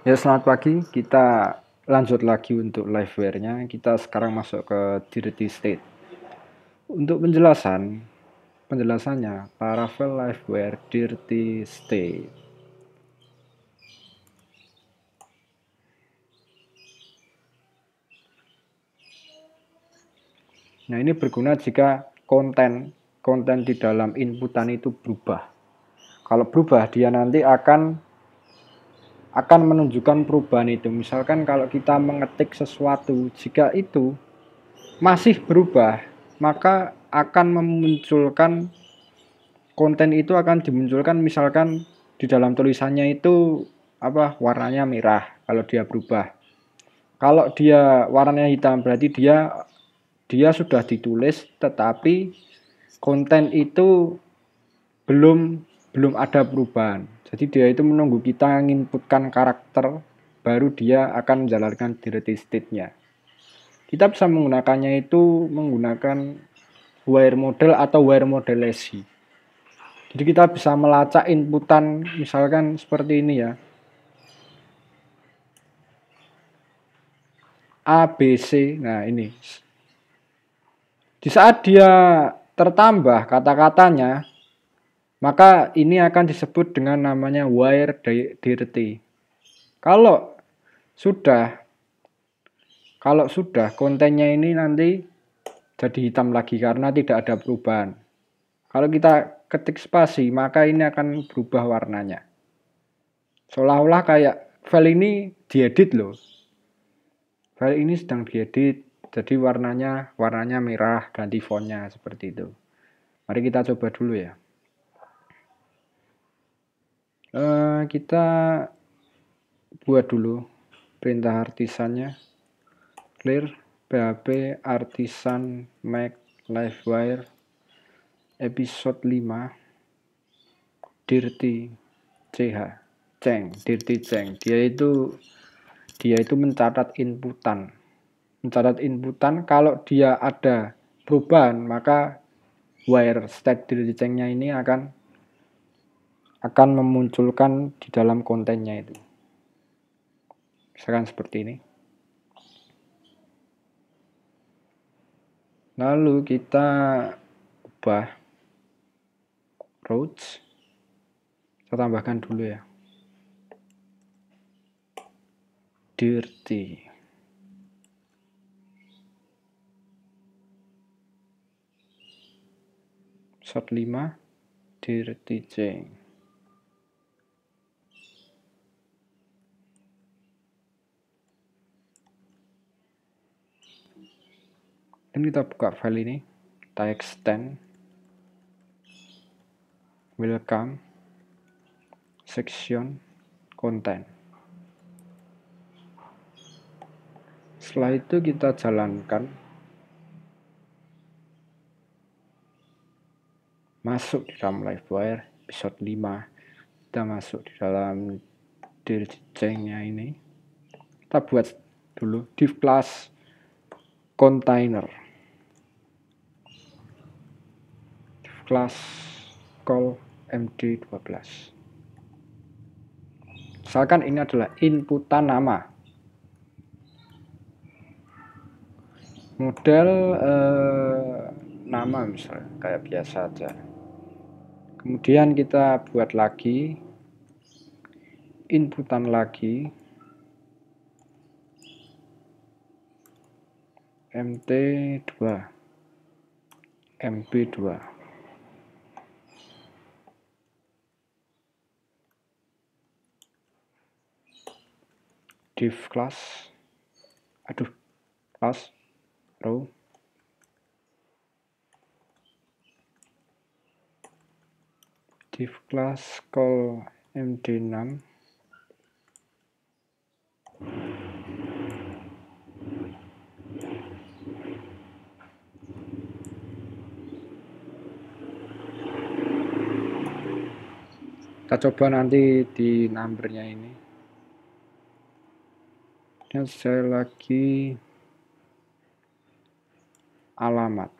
Ya, selamat pagi. Kita lanjut lagi untuk liveware-nya. Kita sekarang masuk ke dirty state. Untuk penjelasannya, Laravel liveware dirty state. Nah, ini berguna jika konten di dalam inputan itu berubah. Kalau berubah, dia nanti akan menunjukkan perubahan itu. Misalkan kalau kita mengetik sesuatu, jika itu masih berubah, maka akan memunculkan konten itu akan dimunculkan, misalkan di dalam tulisannya itu warnanya merah kalau dia berubah. Kalau dia warnanya hitam berarti dia sudah ditulis tetapi konten itu belum belum ada perubahan. Jadi dia itu menunggu kita menginputkan karakter baru dia akan menjalankan dirty state-nya. Kita bisa menggunakannya itu menggunakan wire model atau wire modelasi. Jadi kita bisa melacak inputan misalkan seperti ini ya. A, B, C. Nah, ini. Di saat dia tertambah kata-katanya, maka ini akan disebut dengan namanya wire dirty. Kalau sudah kontennya ini nanti jadi hitam lagi karena tidak ada perubahan. Kalau kita ketik spasi, maka ini akan berubah warnanya. Seolah-olah kayak file ini diedit loh. File ini sedang diedit, jadi warnanya merah, ganti fontnya seperti itu. Mari kita coba dulu ya. Kita buat dulu perintah artisannya. Clear php artisan make livewire episode 5 dirty dirty ceng. Dia itu mencatat inputan. Kalau dia ada perubahan, maka wire state dirty ceng-nya ini akan memunculkan di dalam kontennya itu. Misalkan seperti ini. Lalu kita ubah routes. Saya tambahkan dulu ya. Dirty. Shot 5 dirty ceng. Dan kita buka file ini, kita extend, welcome, section, content. Setelah itu kita jalankan, masuk di dalam livewire episode 5. Kita masuk di dalam dirty ceng-nya ini. Kita buat dulu div class container. Class call md12. Misalkan ini adalah inputan nama. Model nama misalnya kayak biasa aja. Kemudian kita buat lagi inputan lagi mt2 mb2. Div class class row div class call md6 kita coba nanti di numbernya ini. Dan saya lagi alamat.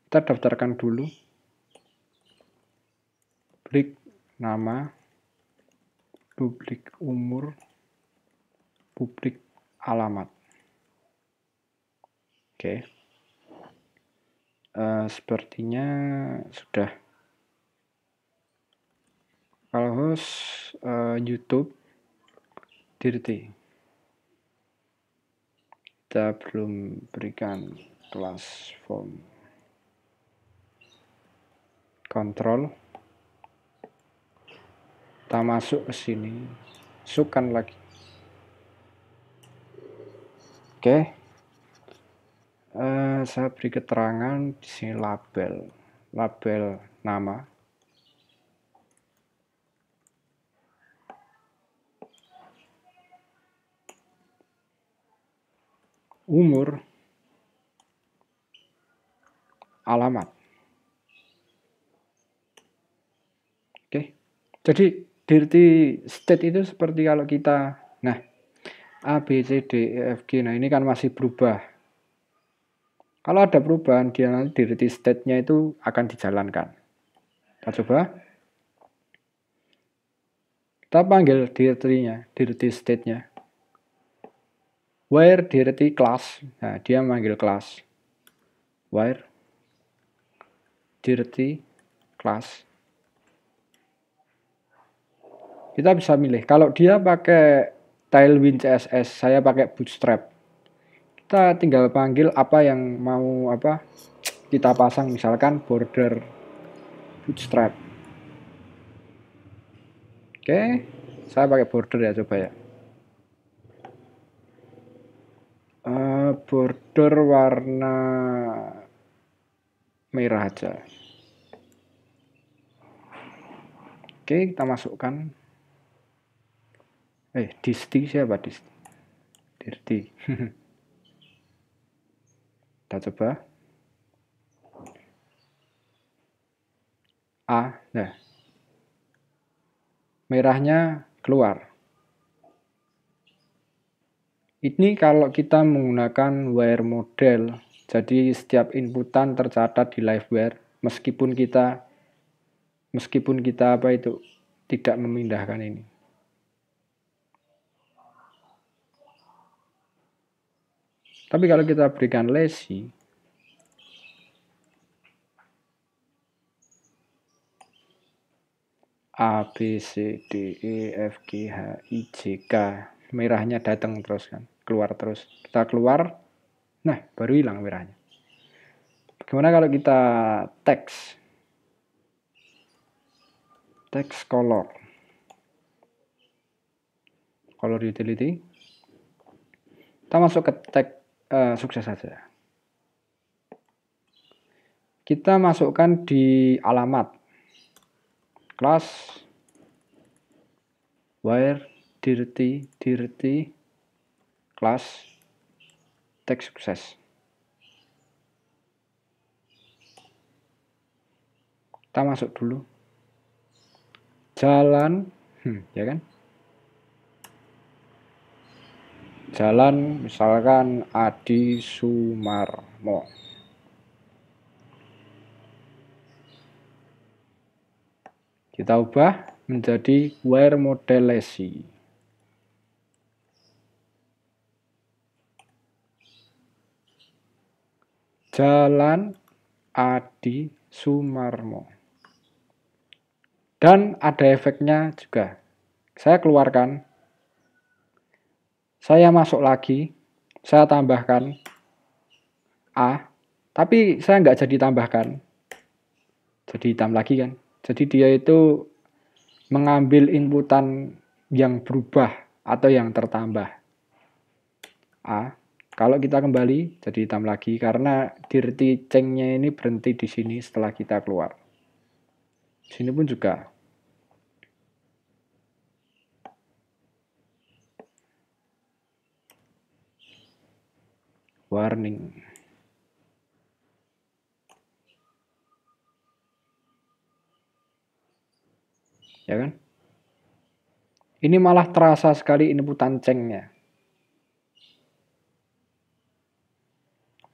Kita daftarkan dulu. publik nama, publik umur, publik alamat. Oke. Sepertinya sudah. Kalau host YouTube Dirti, kita belum berikan kelas form. Kontrol, kita masuk ke sini, masukkan lagi. Oke. Saya beri keterangan di sini label nama, umur, alamat. Oke. Jadi dirty state itu seperti kalau kita, nah A, B, C, D, E, F, G, nah ini kan masih berubah. Kalau ada perubahan, dia nanti dirty state-nya itu akan dijalankan. Kita coba. Kita panggil dirty state-nya. Where dirty class. Nah, dia manggil class. Where dirty class. Kita bisa milih. Kalau dia pakai Tailwind CSS, saya pakai Bootstrap. Kita tinggal panggil apa yang mau kita pasang, misalkan border Bootstrap. Oke, saya pakai border ya, coba ya. Border warna merah aja. Oke, kita masukkan. Disti siapa Disti? Dirti. Kita coba. Nah. Merahnya keluar. Ini kalau kita menggunakan where model, jadi setiap inputan tercatat di liveware meskipun kita tidak memindahkan ini. Tapi kalau kita berikan lazy, A, B, C, D, E, F, G, H, I, J, K, merahnya datang terus kan, keluar terus. Kita keluar, nah baru hilang merahnya. Bagaimana kalau kita text color utility, kita masuk ke tag sukses saja. Kita masukkan di alamat class where dirty class tag sukses. Kita masuk dulu jalan, ya kan? Jalan misalkan Adi Sumarmo. Kita ubah menjadi where model lazy. Jalan Adi Sumarmo. Dan ada efeknya juga. Saya keluarkan. Saya masuk lagi. Saya tambahkan A. Tapi saya nggak jadi tambahkan. Jadi hitam lagi kan. Jadi dia itu mengambil inputan yang berubah atau yang tertambah. A. Kalau kita kembali jadi hitam lagi karena dirty change-nya ini berhenti di sini setelah kita keluar. Sini pun juga. Warning. Ya kan? Ini malah terasa sekali inputan change-nya.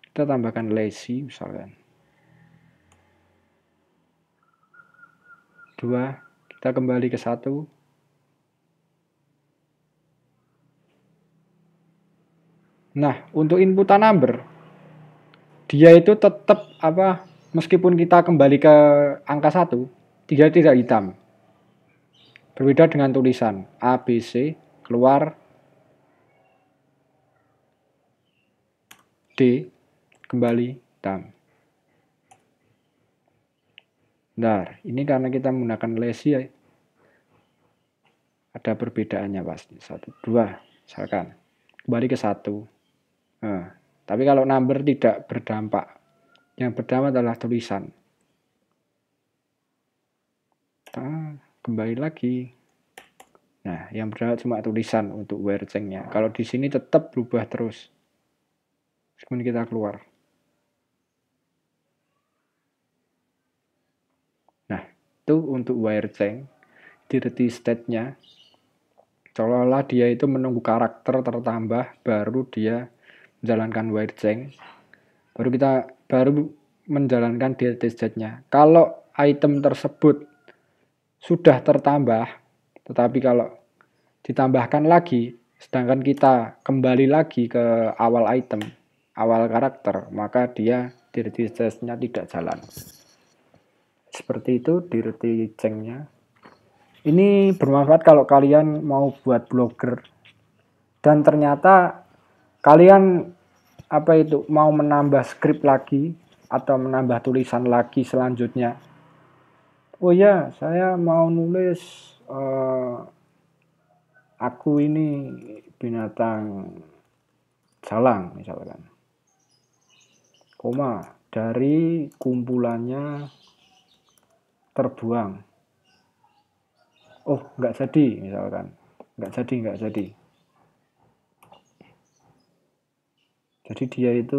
Kita tambahkan lazy misalkan. 2 Kita kembali ke 1. Nah, untuk inputan number, dia itu tetap meskipun kita kembali ke angka 1, dia tidak hitam. Berbeda dengan tulisan A, B, C, keluar D, kembali hitam. Nah, ini karena kita menggunakan lazy ya, ada perbedaannya pasti. 1, 2, misalkan. Kembali ke 1. Nah, tapi kalau number tidak berdampak. Yang berdampak adalah tulisan. Nah, kembali lagi. Nah, yang berdampak cuma tulisan untuk where change-nya. Kalau di sini tetap berubah terus. Meskipun kita keluar. Nah, itu untuk where change. Dirty state-nya. Seolah-olah dia itu menunggu karakter tertambah, baru dia menjalankan where change. Baru menjalankan dirty state-nya. Kalau item tersebut sudah tertambah, tetapi kalau ditambahkan lagi, sedangkan kita kembali lagi ke awal item, awal karakter, maka dia dirty state-nya tidak jalan. Seperti itu dirty change-nya. Ini bermanfaat kalau kalian mau buat blogger dan ternyata kalian mau menambah skrip lagi atau menambah tulisan lagi selanjutnya. Oh ya, saya mau nulis aku ini binatang jalang misalkan. Koma, dari kumpulannya terbuang. Oh, nggak jadi misalkan. Nggak jadi. Jadi dia itu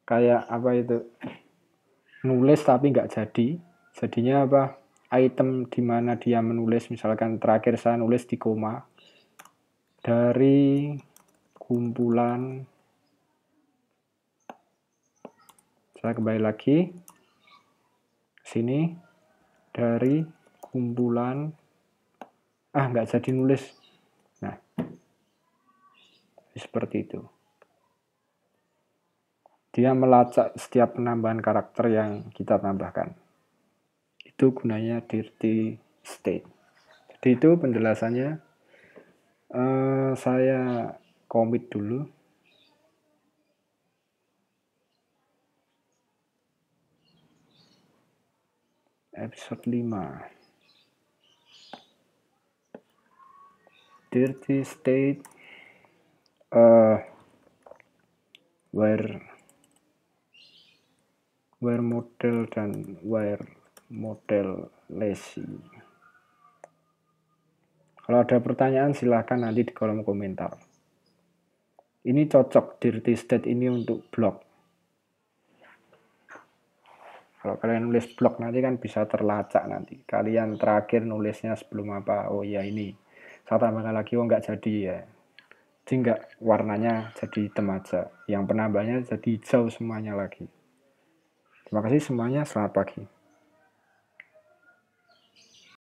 kayak nulis tapi nggak jadi. Jadinya item di mana dia menulis, misalkan terakhir saya nulis di koma, dari kumpulan, saya kembali lagi sini, dari kumpulan, nggak jadi nulis. Nah, seperti itu. Dia melacak setiap penambahan karakter yang kita tambahkan. Itu gunanya dirty state. Jadi itu penjelasannya. Saya komit dulu. Episode 5. Dirty state, where model dan where model lazy. Kalau ada pertanyaan silahkan nanti di kolom komentar. Ini cocok dirty state ini untuk blog. Kalau kalian nulis blog nanti kan bisa terlacak nanti. Kalian terakhir nulisnya sebelum apa? Oh ya ini. Saya tambahkan lagi, oh nggak jadi ya. Jadi nggak, warnanya jadi hitam aja. Yang penambahnya jadi hijau semuanya lagi. Terima kasih semuanya, selamat pagi.